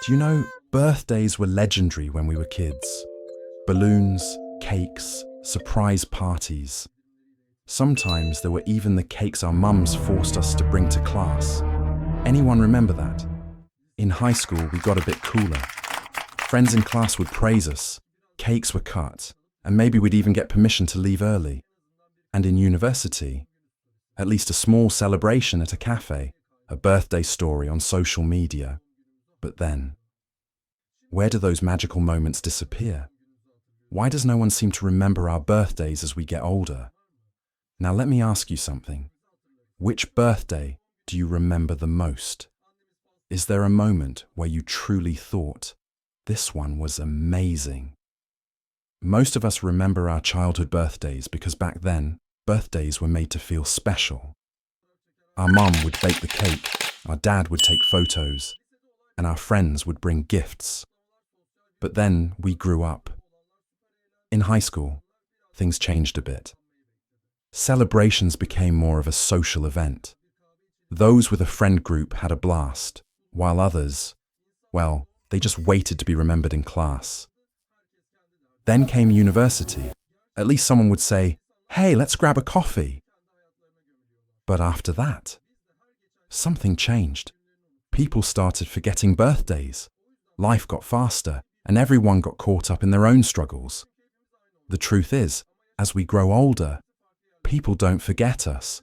Do you know, birthdays were legendary when we were kids? Balloons, cakes, surprise parties. Sometimes there were even the cakes our mums forced us to bring to class. Anyone remember that? In high school, we got a bit cooler. Friends in class would praise us, cakes were cut, and maybe we'd even get permission to leave early. And in university, at least a small celebration at a cafe, a birthday story on social media. But then, where do those magical moments disappear? Why does no one seem to remember our birthdays as we get older? Now let me ask you something. Which birthday do you remember the most? Is there a moment where you truly thought, this one was amazing? Most of us remember our childhood birthdays because back then, birthdays were made to feel special. Our mum would bake the cake, our dad would take photos, and our friends would bring gifts. But then we grew up. In high school, things changed a bit. Celebrations became more of a social event. Those with a friend group had a blast, while others, well, they just waited to be remembered in class. Then came university. At least someone would say, "Hey, let's grab a coffee." But after that, something changed. People started forgetting birthdays. Life got faster, and everyone got caught up in their own struggles. The truth is, as we grow older, people don't forget us.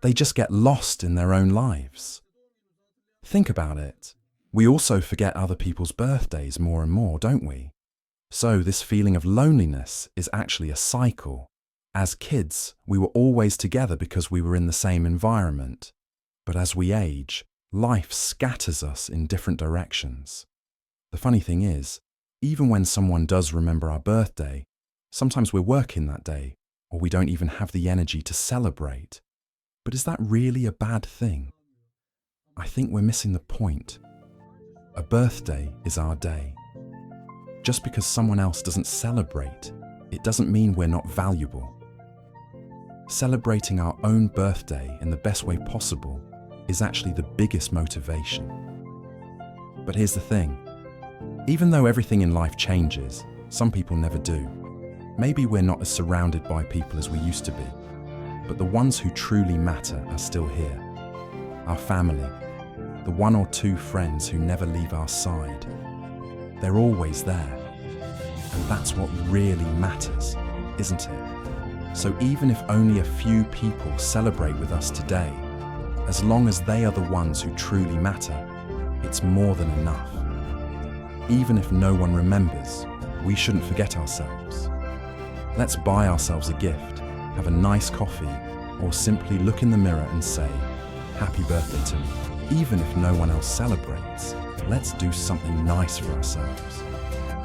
They just get lost in their own lives. Think about it. We also forget other people's birthdays more and more, don't we? So this feeling of loneliness is actually a cycle. As kids, we were always together because we were in the same environment. But as we age, life scatters us in different directions. The funny thing is, even when someone does remember our birthday, sometimes we're working that day, or we don't even have the energy to celebrate. But is that really a bad thing? I think we're missing the point. A birthday is our day. Just because someone else doesn't celebrate, it doesn't mean we're not valuable. Celebrating our own birthday in the best way possible is actually the biggest motivation. But here's the thing. Even though everything in life changes, some people never do. Maybe we're not as surrounded by people as we used to be, but the ones who truly matter are still here. Our family, the one or two friends who never leave our side. They're always there. And that's what really matters, isn't it? So even if only a few people celebrate with us today, as long as they are the ones who truly matter, it's more than enough. Even if no one remembers, we shouldn't forget ourselves. Let's buy ourselves a gift, have a nice coffee, or simply look in the mirror and say, "Happy birthday to me." Even if no one else celebrates, let's do something nice for ourselves.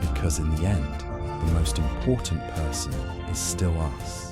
Because in the end, the most important person is still us.